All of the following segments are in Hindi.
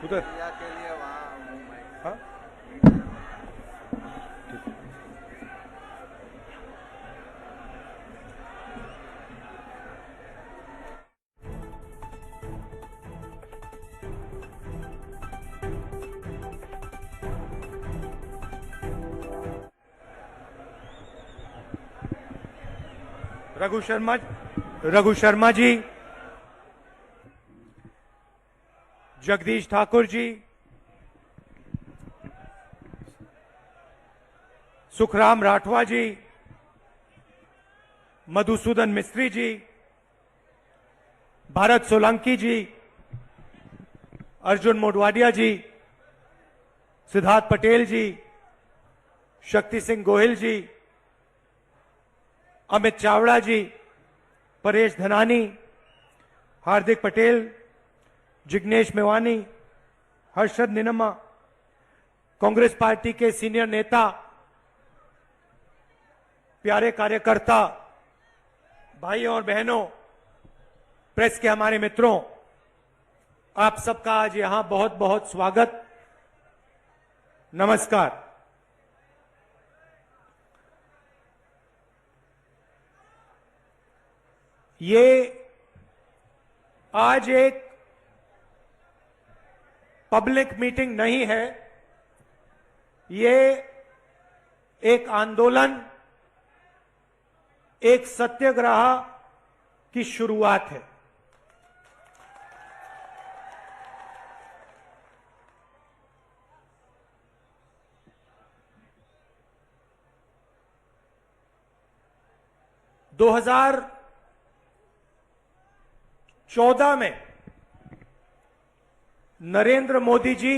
उधर इंडिया के लिए वहाँ हाँ रघु शर्मा जी, जगदीश ठाकुर जी, सुखराम राठवा जी, मधुसूदन मिस्त्री जी, भारत सोलंकी जी, अर्जुन मोडवाडिया जी, सिद्धार्थ पटेल जी, शक्ति सिंह गोहिल जी, अमित चावड़ा जी, परेश धनानी, हार्दिक पटेल, जिग्नेश मेवानी, हर्षद निनमा, कांग्रेस पार्टी के सीनियर नेता, प्यारे कार्यकर्ता, भाइयों और बहनों, प्रेस के हमारे मित्रों, आप सबका आज यहां बहुत बहुत स्वागत, नमस्कार। ये आज एक पब्लिक मीटिंग नहीं है, ये एक आंदोलन, एक सत्याग्रह की शुरुआत है। दो 2014 में नरेंद्र मोदी जी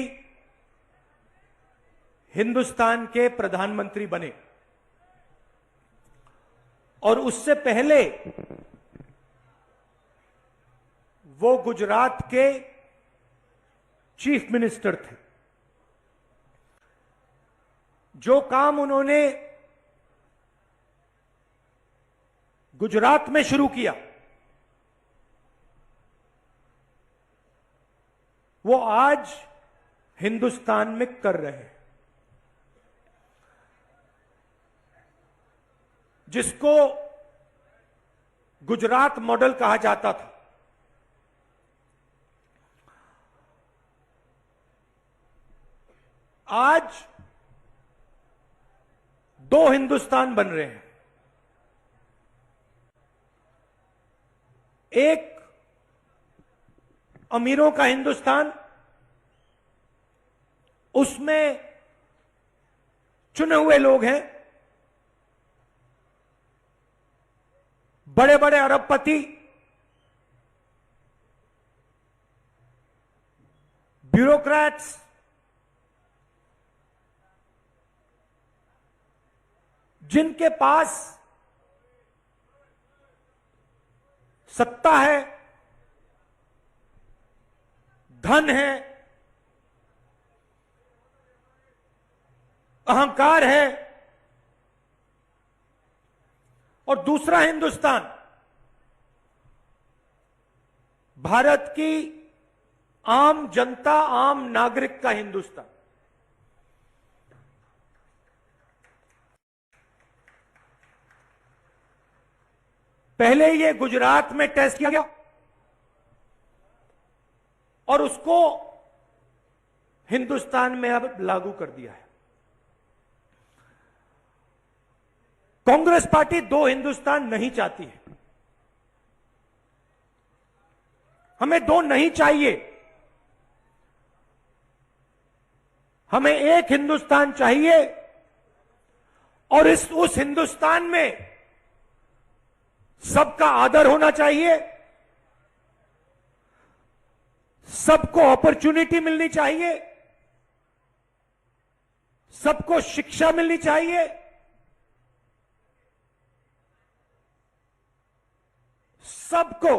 हिंदुस्तान के प्रधानमंत्री बने और उससे पहले वो गुजरात के चीफ मिनिस्टर थे। जो काम उन्होंने गुजरात में शुरू किया, वो आज हिंदुस्तान में कर रहे हैं, जिसको गुजरात मॉडल कहा जाता था। आज दो हिंदुस्तान बन रहे हैं। एक अमीरों का हिंदुस्तान, उसमें चुने हुए लोग हैं, बड़े बड़े अरबपति, ब्यूरोक्रेट्स, जिनके पास सत्ता है, धन है, अहंकार है। और दूसरा हिंदुस्तान भारत की आम जनता, आम नागरिक का हिंदुस्तान। पहले ये गुजरात में टेस्ट किया गया और उसको हिंदुस्तान में अब लागू कर दिया है। कांग्रेस पार्टी दो हिंदुस्तान नहीं चाहती है। हमें दो नहीं चाहिए, हमें एक हिंदुस्तान चाहिए और उस हिंदुस्तान में सबका आदर होना चाहिए, सबको अपॉर्चुनिटी मिलनी चाहिए, सबको शिक्षा मिलनी चाहिए, सबको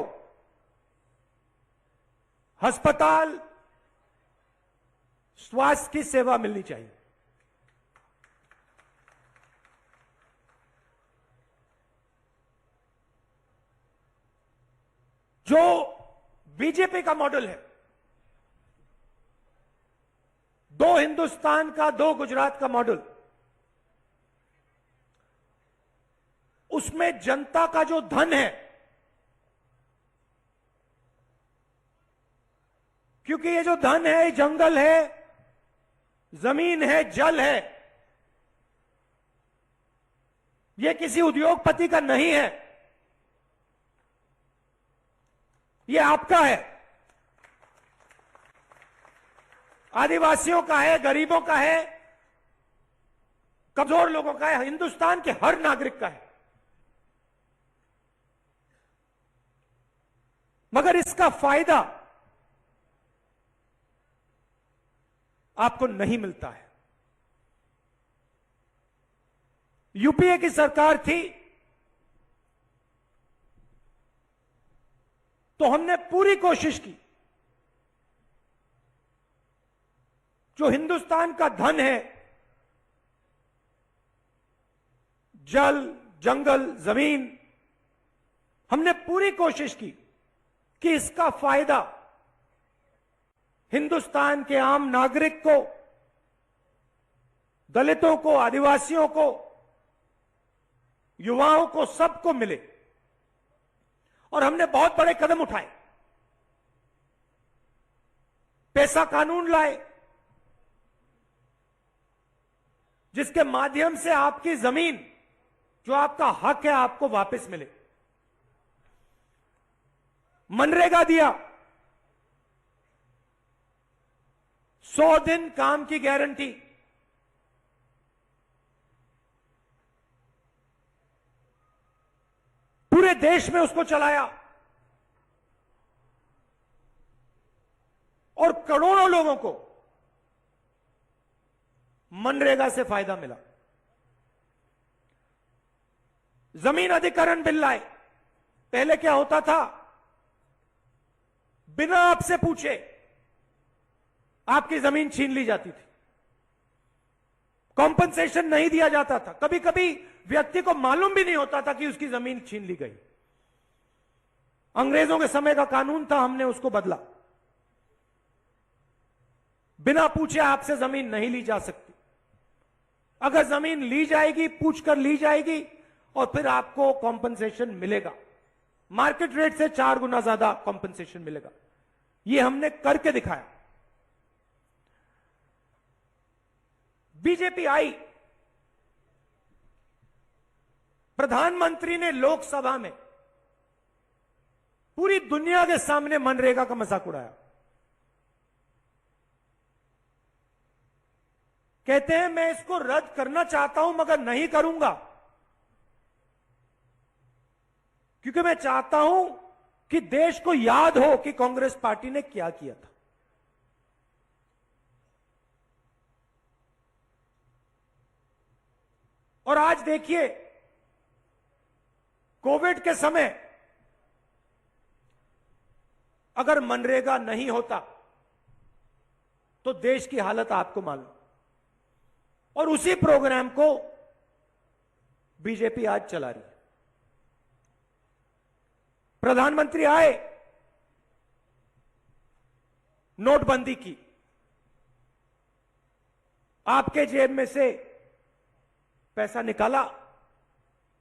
अस्पताल, स्वास्थ्य की सेवा मिलनी चाहिए। जो बीजेपी का मॉडल है, दो हिंदुस्तान का, दो गुजरात का मॉडल, उसमें जनता का जो धन है, क्योंकि ये जो धन है, ये जंगल है, जमीन है, जल है, ये किसी उद्योगपति का नहीं है, ये आपका है, आदिवासियों का है, गरीबों का है, कमजोर लोगों का है, हिंदुस्तान के हर नागरिक का है। मगर इसका फायदा आपको नहीं मिलता है। यूपीए की सरकार थी तो हमने पूरी कोशिश की, जो हिंदुस्तान का धन है, जल, जंगल, जमीन, हमने पूरी कोशिश की कि इसका फायदा हिंदुस्तान के आम नागरिक को, दलितों को, आदिवासियों को, युवाओं को, सबको मिले। और हमने बहुत बड़े कदम उठाए, पैसा कानून लाए, जिसके माध्यम से आपकी जमीन, जो आपका हक है, आपको वापस मिले। मनरेगा दिया, 100 दिन काम की गारंटी, पूरे देश में उसको चलाया और करोड़ों लोगों को मनरेगा से फायदा मिला। जमीन अधिग्रहण बिल लाए। पहले क्या होता था, बिना आपसे पूछे आपकी जमीन छीन ली जाती थी, कॉम्पनसेशन नहीं दिया जाता था, कभी कभी व्यक्ति को मालूम भी नहीं होता था कि उसकी जमीन छीन ली गई। अंग्रेजों के समय का कानून था, हमने उसको बदला। बिना पूछे आपसे जमीन नहीं ली जा सकती। अगर जमीन ली जाएगी, पूछकर ली जाएगी और फिर आपको कॉम्पनसेशन मिलेगा, मार्केट रेट से 4 गुना ज्यादा कॉम्पनसेशन मिलेगा। ये हमने करके दिखाया। बीजेपी आई, प्रधानमंत्री ने लोकसभा में पूरी दुनिया के सामने मनरेगा का मजाक उड़ाया। कहते हैं मैं इसको रद्द करना चाहता हूं मगर नहीं करूंगा, क्योंकि मैं चाहता हूं कि देश को याद हो कि कांग्रेस पार्टी ने क्या किया था। और आज देखिए, कोविड के समय अगर मनरेगा नहीं होता तो देश की हालत आपको मालूम। और उसी प्रोग्राम को बीजेपी आज चला रही है। प्रधानमंत्री आए, नोटबंदी की, आपके जेब में से पैसा निकाला,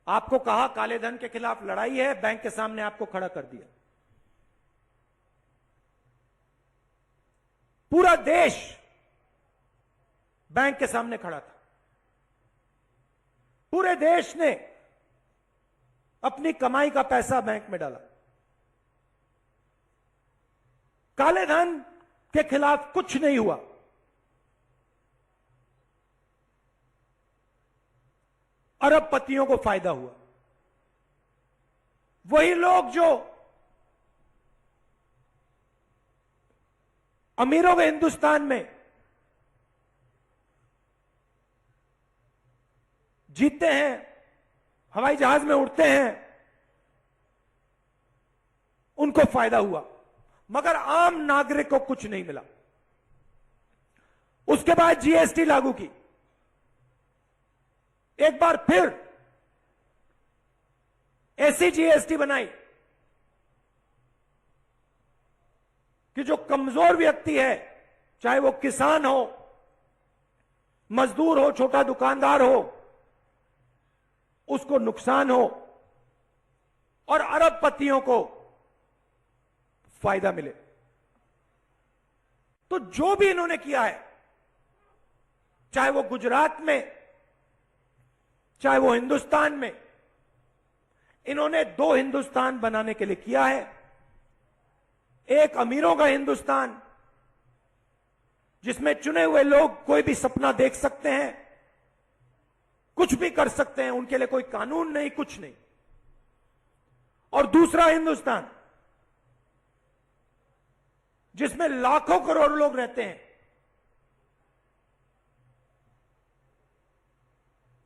आपको कहा काले धन के खिलाफ लड़ाई है, बैंक के सामने आपको खड़ा कर दिया। पूरा देश बैंक के सामने खड़ा था। पूरे देश ने अपनी कमाई का पैसा बैंक में डाला। काले धन के खिलाफ कुछ नहीं हुआ। अरबपतियों को फायदा हुआ। वही लोग जो अमीरों के हिंदुस्तान में जीतते हैं, हवाई जहाज में उड़ते हैं, उनको फायदा हुआ, मगर आम नागरिक को कुछ नहीं मिला। उसके बाद जीएसटी लागू की। एक बार फिर ऐसी जीएसटी बनाई कि जो कमजोर व्यक्ति है, चाहे वो किसान हो, मजदूर हो, छोटा दुकानदार हो, उसको नुकसान हो और अरबपतियों को फायदा मिले। तो जो भी इन्होंने किया है, चाहे वो गुजरात में, चाहे वो हिंदुस्तान में, इन्होंने दो हिंदुस्तान बनाने के लिए किया है। एक अमीरों का हिंदुस्तान, जिसमें चुने हुए लोग कोई भी सपना देख सकते हैं, कुछ भी कर सकते हैं, उनके लिए कोई कानून नहीं, कुछ नहीं। और दूसरा हिंदुस्तान, जिसमें लाखों करोड़ लोग रहते हैं,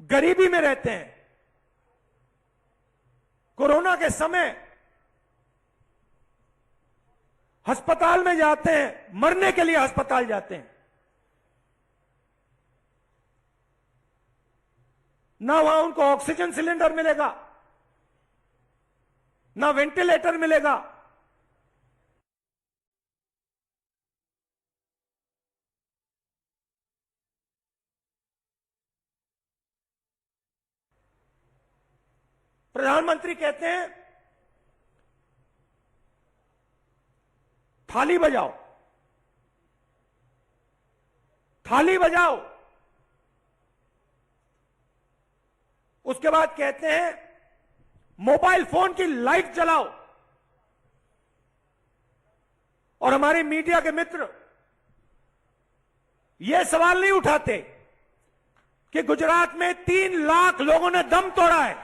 गरीबी में रहते हैं, कोरोना के समय अस्पताल में जाते हैं, मरने के लिए अस्पताल जाते हैं, ना वहां उनको ऑक्सीजन सिलेंडर मिलेगा, ना वेंटिलेटर मिलेगा। प्रधानमंत्री कहते हैं थाली बजाओ, थाली बजाओ। उसके बाद कहते हैं मोबाइल फोन की लाइट जलाओ। और हमारे मीडिया के मित्र यह सवाल नहीं उठाते कि गुजरात में 3 लाख लोगों ने दम तोड़ा है।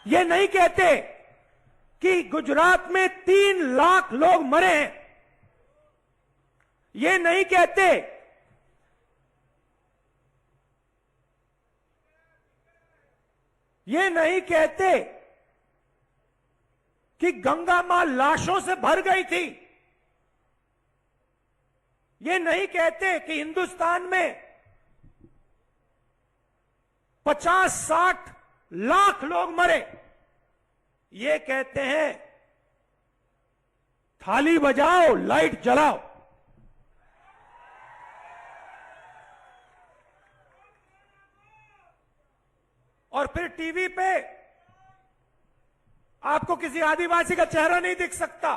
ये नहीं कहते कि गुजरात में 3 लाख लोग मरे हैं। ये नहीं कहते कि गंगा मां लाशों से भर गई थी। ये नहीं कहते कि हिंदुस्तान में 50-60 लाख लोग मरे। ये कहते हैं थाली बजाओ, लाइट जलाओ। और फिर टीवी पे आपको किसी आदिवासी का चेहरा नहीं दिख सकता।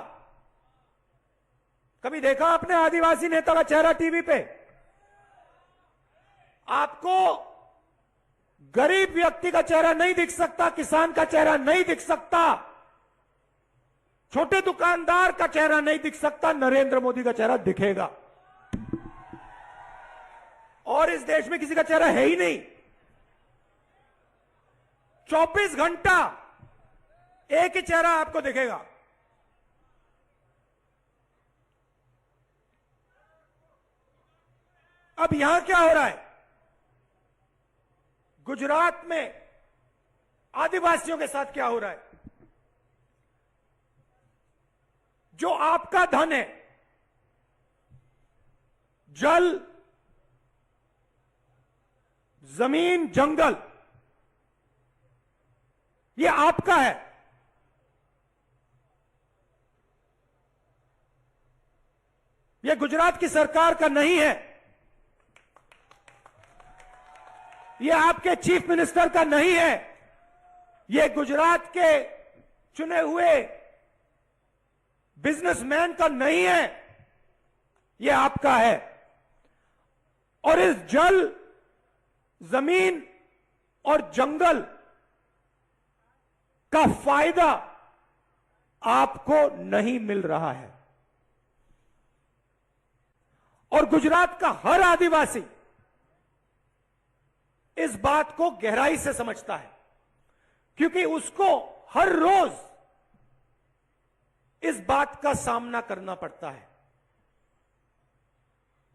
कभी देखा आपने आदिवासी नेता का चेहरा टीवी पे? आपको गरीब व्यक्ति का चेहरा नहीं दिख सकता, किसान का चेहरा नहीं दिख सकता, छोटे दुकानदार का चेहरा नहीं दिख सकता। नरेंद्र मोदी का चेहरा दिखेगा। और इस देश में किसी का चेहरा है ही नहीं। 24 घंटा एक ही चेहरा आपको दिखेगा। अब यहां क्या हो रहा है? गुजरात में आदिवासियों के साथ क्या हो रहा है? जो आपका धन है, जल, जमीन, जंगल, ये आपका है। ये गुजरात की सरकार का नहीं है। ये आपके चीफ मिनिस्टर का नहीं है। ये गुजरात के चुने हुए बिजनेसमैन का नहीं है। ये आपका है। और इस जल, जमीन और जंगल का फायदा आपको नहीं मिल रहा है। और गुजरात का हर आदिवासी इस बात को गहराई से समझता है, क्योंकि उसको हर रोज इस बात का सामना करना पड़ता है।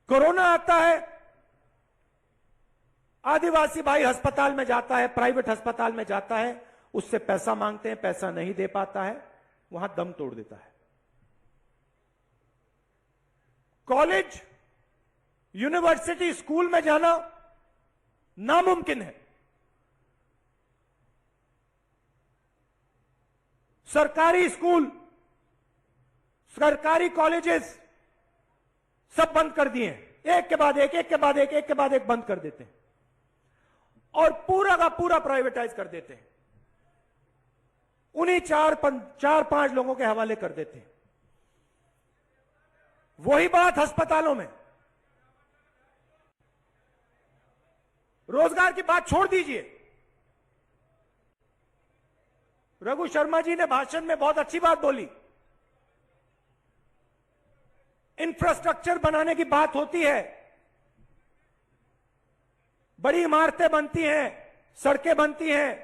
कोरोना आता है, आदिवासी भाई अस्पताल में जाता है, प्राइवेट अस्पताल में जाता है, उससे पैसा मांगते हैं, पैसा नहीं दे पाता है, वहां दम तोड़ देता है। कॉलेज, यूनिवर्सिटी, स्कूल में जाना नामुमकिन है। सरकारी स्कूल, सरकारी कॉलेजेस सब बंद कर दिए हैं। एक के बाद एक, एक के बाद एक, एक के बाद एक बंद कर देते हैं और पूरा का पूरा प्राइवेटाइज कर देते हैं। उन्हीं चार पांच लोगों के हवाले कर देते हैं। वही बात अस्पतालों में। रोजगार की बात छोड़ दीजिए। रघु शर्मा जी ने भाषण में बहुत अच्छी बात बोली। इंफ्रास्ट्रक्चर बनाने की बात होती है, बड़ी इमारतें बनती हैं, सड़कें बनती हैं,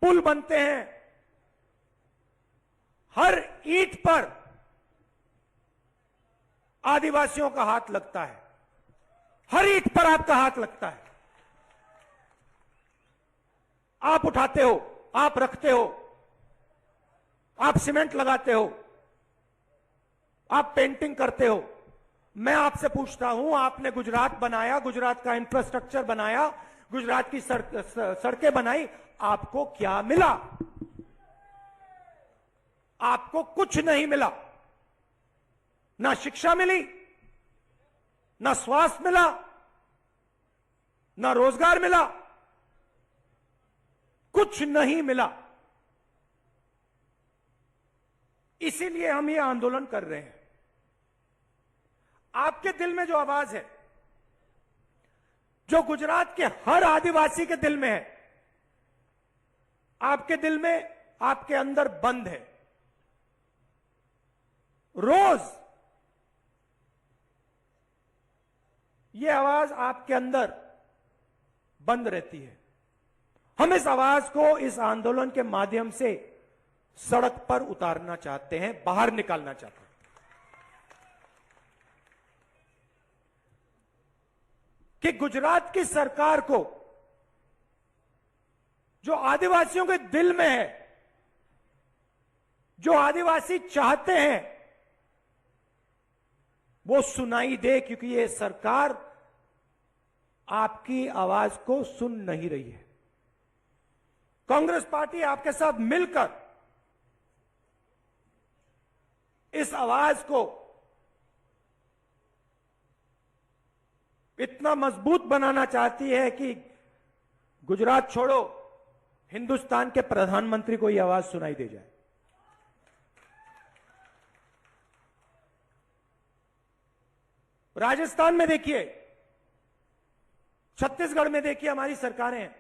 पुल बनते हैं। हर ईंट पर आदिवासियों का हाथ लगता है, हर ईंट पर आपका हाथ लगता है। आप उठाते हो, आप रखते हो, आप सीमेंट लगाते हो, आप पेंटिंग करते हो। मैं आपसे पूछता हूं, आपने गुजरात बनाया, गुजरात का इंफ्रास्ट्रक्चर बनाया, गुजरात की सड़कें बनाई, आपको क्या मिला? आपको कुछ नहीं मिला। ना शिक्षा मिली, ना स्वास्थ्य मिला, ना रोजगार मिला, कुछ नहीं मिला। इसीलिए हम ये आंदोलन कर रहे हैं। आपके दिल में जो आवाज है, जो गुजरात के हर आदिवासी के दिल में है, आपके दिल में, आपके अंदर बंद है। रोज ये आवाज आपके अंदर बंद रहती है। हम इस आवाज को इस आंदोलन के माध्यम से सड़क पर उतारना चाहते हैं, बाहर निकालना चाहते हैं। कि गुजरात की सरकार को, जो आदिवासियों के दिल में है, जो आदिवासी चाहते हैं, वो सुनाई दे, क्योंकि ये सरकार आपकी आवाज को सुन नहीं रही है। कांग्रेस पार्टी आपके साथ मिलकर इस आवाज को इतना मजबूत बनाना चाहती है कि गुजरात छोड़ो, हिंदुस्तान के प्रधानमंत्री को यह आवाज सुनाई दे जाए। राजस्थान में देखिए, छत्तीसगढ़ में देखिए, हमारी सरकारें हैं।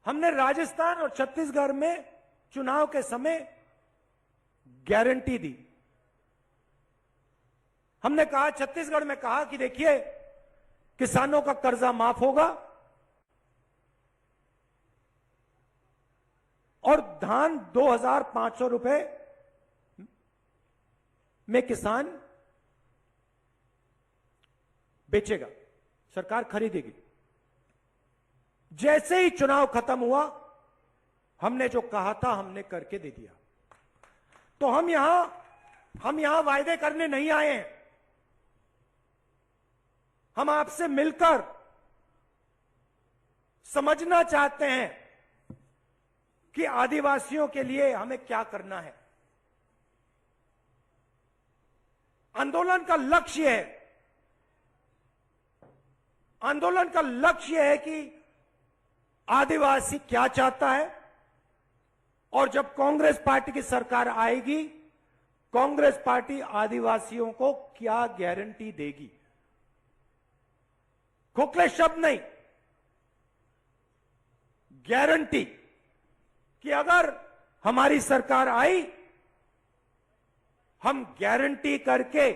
हमने राजस्थान और छत्तीसगढ़ में चुनाव के समय गारंटी दी। हमने कहा, छत्तीसगढ़ में कहा कि देखिए, किसानों का कर्जा माफ होगा और धान 2,500 रुपए में किसान बेचेगा, सरकार खरीदेगी। जैसे ही चुनाव खत्म हुआ, हमने जो कहा था हमने करके दे दिया। तो हम यहां वायदे करने नहीं आए हैं। हम आपसे मिलकर समझना चाहते हैं कि आदिवासियों के लिए हमें क्या करना है। आंदोलन का लक्ष्य है, आंदोलन का लक्ष्य है कि आदिवासी क्या चाहता है, और जब कांग्रेस पार्टी की सरकार आएगी, कांग्रेस पार्टी आदिवासियों को क्या गारंटी देगी। खोखले शब्द नहीं, गारंटी कि अगर हमारी सरकार आई, हम गारंटी करके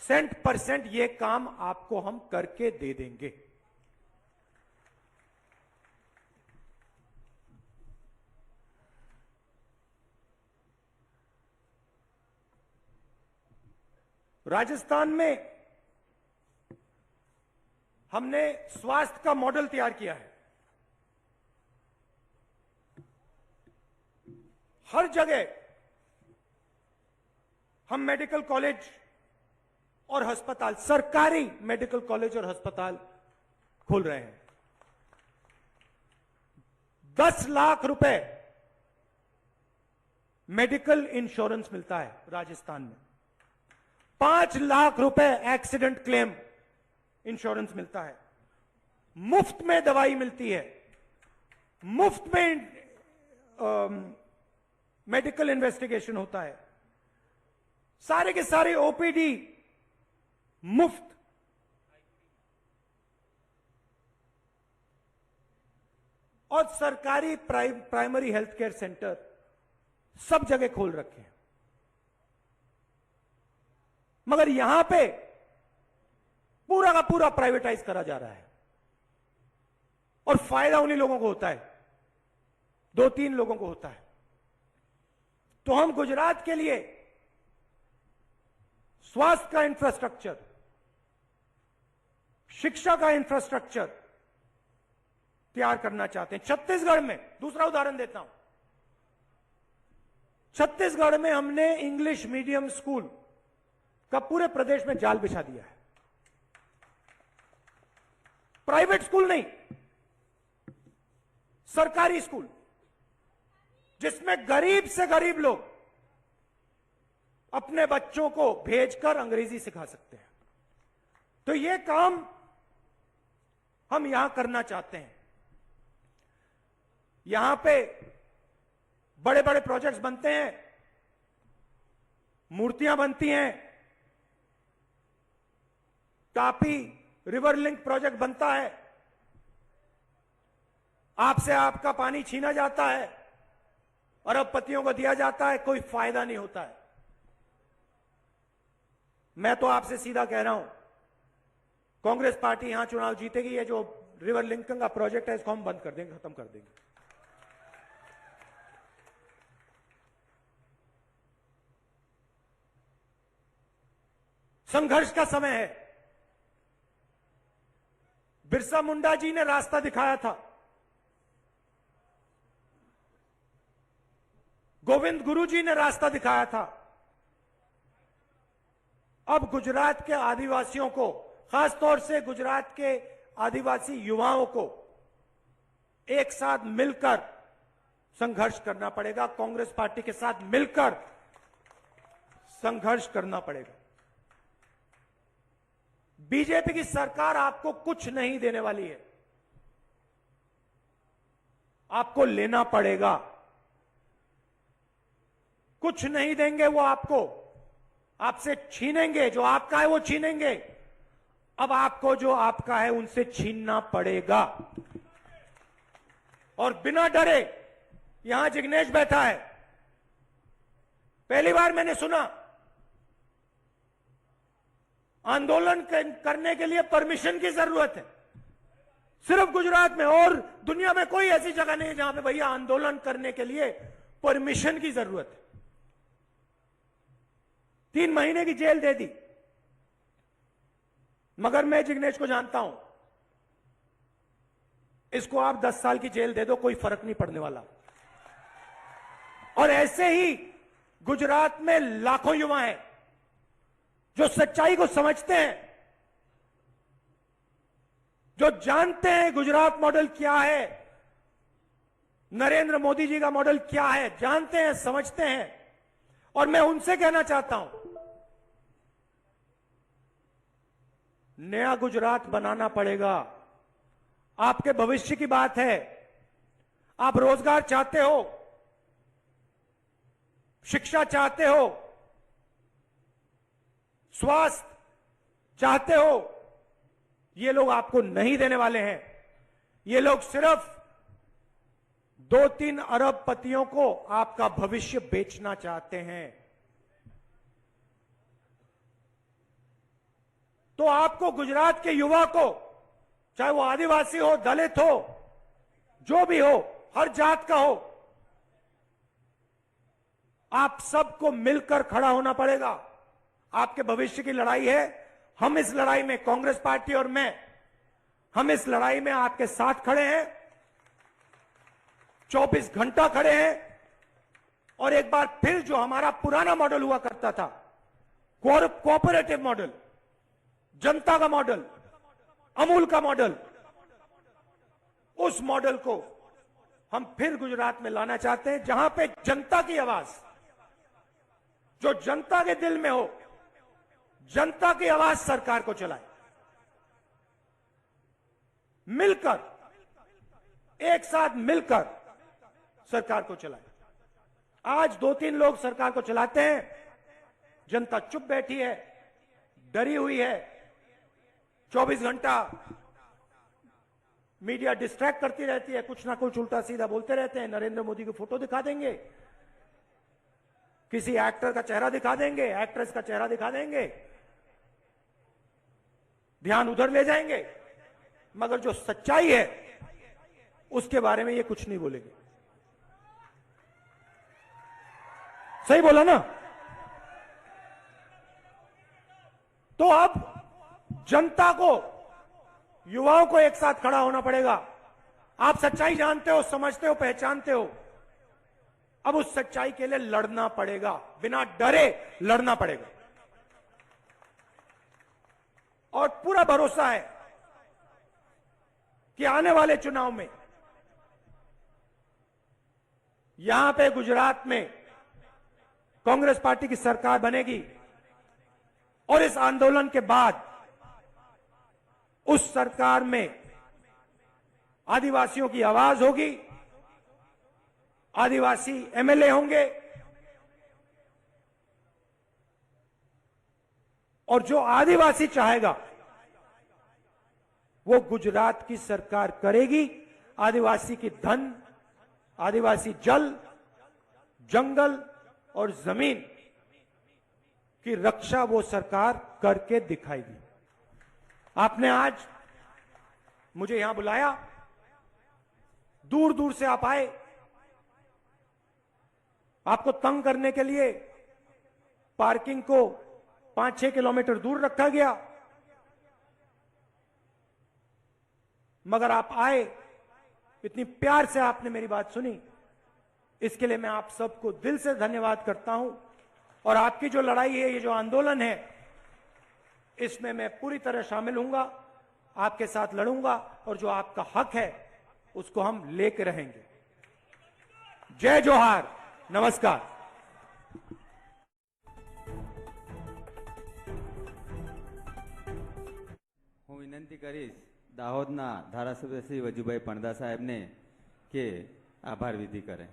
100% ये काम आपको हम करके दे देंगे। राजस्थान में हमने स्वास्थ्य का मॉडल तैयार किया है। हर जगह हम मेडिकल कॉलेज और अस्पताल, सरकारी मेडिकल कॉलेज और अस्पताल खोल रहे हैं। 10 लाख रुपए मेडिकल इंश्योरेंस मिलता है राजस्थान में। 5 लाख रुपए एक्सीडेंट क्लेम इंश्योरेंस मिलता है, मुफ्त में दवाई मिलती है, मुफ्त में मेडिकल इन्वेस्टिगेशन होता है, सारे के सारे ओपीडी मुफ्त। और सरकारी प्राइमरी हेल्थ केयर सेंटर सब जगह खोल रखे हैं। मगर यहां पे पूरा का पूरा प्राइवेटाइज करा जा रहा है और फायदा उन्हीं लोगों को होता है, 2-3 लोगों को होता है। तो हम गुजरात के लिए स्वास्थ्य का इंफ्रास्ट्रक्चर, शिक्षा का इंफ्रास्ट्रक्चर तैयार करना चाहते हैं। छत्तीसगढ़ में, दूसरा उदाहरण देता हूं, छत्तीसगढ़ में हमने इंग्लिश मीडियम स्कूल का पूरे प्रदेश में जाल बिछा दिया है। प्राइवेट स्कूल नहीं, सरकारी स्कूल, जिसमें गरीब से गरीब लोग अपने बच्चों को भेजकर अंग्रेजी सिखा सकते हैं। तो यह काम हम यहां करना चाहते हैं। यहां पे बड़े बड़े प्रोजेक्ट्स बनते हैं, मूर्तियां बनती हैं, तापी रिवर लिंक प्रोजेक्ट बनता है, आपसे आपका पानी छीना जाता है, अरबपतियों को दिया जाता है, कोई फायदा नहीं होता है। मैं तो आपसे सीधा कह रहा हूं, कांग्रेस पार्टी यहां चुनाव जीतेगी, ये जो रिवर लिंकिंग का प्रोजेक्ट है इसको हम बंद कर देंगे, खत्म कर देंगे। संघर्ष का समय है। बिरसा मुंडा जी ने रास्ता दिखाया था, गोविंद गुरु जी ने रास्ता दिखाया था। अब गुजरात के आदिवासियों को, खासतौर से गुजरात के आदिवासी युवाओं को एक साथ मिलकर संघर्ष करना पड़ेगा, कांग्रेस पार्टी के साथ मिलकर संघर्ष करना पड़ेगा। बीजेपी की सरकार आपको कुछ नहीं देने वाली है, आपको लेना पड़ेगा। कुछ नहीं देंगे वो आपको, आपसे छीनेंगे, जो आपका है वो छीनेंगे। अब आपको जो आपका है उनसे छीनना पड़ेगा। और बिना डरे, यहां जिग्नेश बैठा है, पहली बार मैंने सुना आंदोलन करने के लिए परमिशन की जरूरत है, सिर्फ गुजरात में, और दुनिया में कोई ऐसी जगह नहीं है जहां पे भैया आंदोलन करने के लिए परमिशन की जरूरत है। 3 महीने की जेल दे दी, मगर मैं जिग्नेश को जानता हूं, इसको आप 10 साल की जेल दे दो, कोई फर्क नहीं पड़ने वाला। और ऐसे ही गुजरात में लाखों युवा हैं जो सच्चाई को समझते हैं, जो जानते हैं गुजरात मॉडल क्या है, नरेंद्र मोदी जी का मॉडल क्या है, जानते हैं, समझते हैं। और मैं उनसे कहना चाहता हूं, नया गुजरात बनाना पड़ेगा। आपके भविष्य की बात है, आप रोजगार चाहते हो, शिक्षा चाहते हो, स्वास्थ्य चाहते हो, ये लोग आपको नहीं देने वाले हैं। ये लोग सिर्फ 2-3 अरबपतियों को आपका भविष्य बेचना चाहते हैं। तो आपको, गुजरात के युवा को, चाहे वो आदिवासी हो, दलित हो, जो भी हो, हर जात का हो, आप सबको मिलकर खड़ा होना पड़ेगा। आपके भविष्य की लड़ाई है। हम इस लड़ाई में, कांग्रेस पार्टी और मैं, हम इस लड़ाई में आपके साथ खड़े हैं, 24 घंटा खड़े हैं। और एक बार फिर जो हमारा पुराना मॉडल हुआ करता था, कोऑपरेटिव मॉडल, जनता का मॉडल, अमूल का मॉडल, उस मॉडल को हम फिर गुजरात में लाना चाहते हैं, जहां पे जनता की आवाज, जो जनता के दिल में हो, जनता की आवाज सरकार को चलाए, मिलकर, एक साथ मिलकर सरकार को चलाए। आज 2-3 लोग सरकार को चलाते हैं, जनता चुप बैठी है, डरी हुई है। 24 घंटा मीडिया डिस्ट्रैक्ट करती रहती है, कुछ ना कुछ उल्टा सीधा बोलते रहते हैं। नरेंद्र मोदी की फोटो दिखा देंगे, किसी एक्टर का चेहरा दिखा देंगे, एक्ट्रेस का चेहरा दिखा देंगे, ध्यान उधर ले जाएंगे, मगर जो सच्चाई है उसके बारे में ये कुछ नहीं बोलेंगे। सही बोला ना? तो अब जनता को, युवाओं को एक साथ खड़ा होना पड़ेगा। आप सच्चाई जानते हो, समझते हो, पहचानते हो, अब उस सच्चाई के लिए लड़ना पड़ेगा, बिना डरे लड़ना पड़ेगा। और पूरा भरोसा है कि आने वाले चुनाव में यहां पे गुजरात में कांग्रेस पार्टी की सरकार बनेगी और इस आंदोलन के बाद उस सरकार में आदिवासियों की आवाज होगी, आदिवासी एमएलए होंगे, और जो आदिवासी चाहेगा वो गुजरात की सरकार करेगी। आदिवासी की धन, आदिवासी जल, जंगल और जमीन की रक्षा वो सरकार करके दिखाएगी। आपने आज मुझे यहां बुलाया, दूर दूर से आप आए, आपको तंग करने के लिए पार्किंग को 5-6 किलोमीटर दूर रखा गया, मगर आप आए, इतनी प्यार से आपने मेरी बात सुनी, इसके लिए मैं आप सबको दिल से धन्यवाद करता हूं। और आपकी जो लड़ाई है, ये जो आंदोलन है, इसमें मैं पूरी तरह शामिल हूंगा, आपके साथ लड़ूंगा, और जो आपका हक है उसको हम लेके रहेंगे। जय जोहार, नमस्कार। હું વિનંતી કરીશ દાહોદના ધારાસભ્ય શ્રી વજુભાઈ પણદા સાહેબને કે આભાર વિધિ કરે।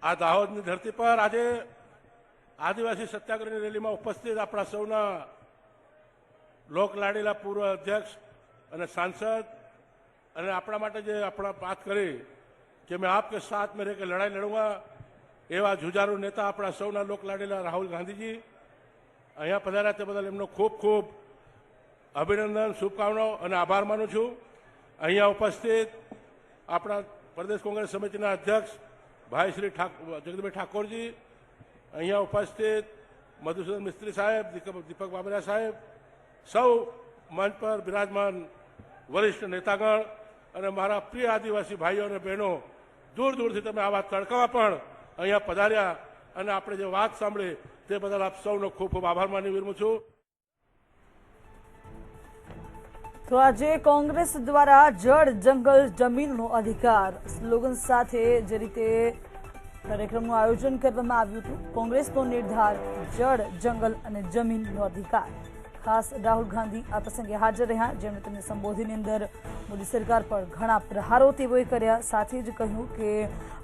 આ દાહોદની ધરતી પર આજે આદિવાસી સત્યાગ્રહની રેલીમાં ઉપસ્થિત આપણા સૌના લોકલાડીલા પૂર્વ અધ્યક્ષ અને સાંસદ અને આપણા માટે જે આપણા વાત કરી કે मैं आपके साथ में रहकर लड़ाई लड़ूंगा, એવા જુજારુ નેતા આપણા સૌના લોકલાડીલા રાહુલ ગાંધીજી અહીંયા પધાર્યા તે બદલ એમનો ખૂબ ખૂબ અભિનંદન, શુભકામનાઓ અને આભાર માનું છું। અહીંયા ઉપસ્થિત આપણા પ્રદેશ કોંગ્રેસ સમિતિના અધ્યક્ષ भाई श्री जगदीश ठाकुर जी, अँ उपस्थित मधुसूदन मिस्त्री साहेब, दीपक बाबरिया साहेब, सौ मंच पर विराजमान वरिष्ठ नेतागण और मारा प्रिय आदिवासी भाईओ और बहनों, दूर दूर से तमे आवा तड़कावा पण अहींया पधार्या अने आपणे जे वात सांभळी ते बदल आप सौनो खूब खूब आभार मानी विरमું છું। तो आज कांग्रेस द्वारा जड़ जंगल जमीननो अधिकार स्लोगन साथे जे रीते कार्यक्रमનું आयोजन કરવામાં આવ્યું હતું। કોંગ્રેસનો નિર્ધાર જળ જંગલ અને જમીનનો अधिकार। खास राहुल गांधी आ प्रसंगे हाजर रह्या, जेमणे तेमने संबोधनની અંદર મોદી સરકાર પર ઘણા પ્રહારો તેઓએ કર્યા। સાથે જ કહ્યું કે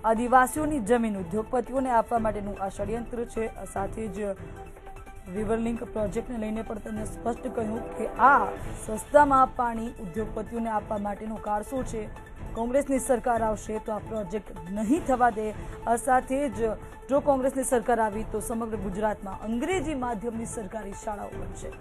આદિવાસીઓની જમીન ઉદ્યોગપતિઓને આપવા માટેનું આ ષડયંત્ર છે। સાથે જ रिवर लिंक प्रोजेक्ट ने लईने पण तेमणे स्पष्ट कह्युं के आ सस्तामां पाणी उद्योगपतिओने आपवा माटेनो कारसो छे। कांग्रेसनी सरकार आवशे तो आ प्रोजेक्ट नहीं थवा दे। आ साथे ज जो कांग्रेसनी सरकार आवी तो समग्र गुजरातमां अंग्रेजी माध्यमनी सरकारी शाळाओ बनशे।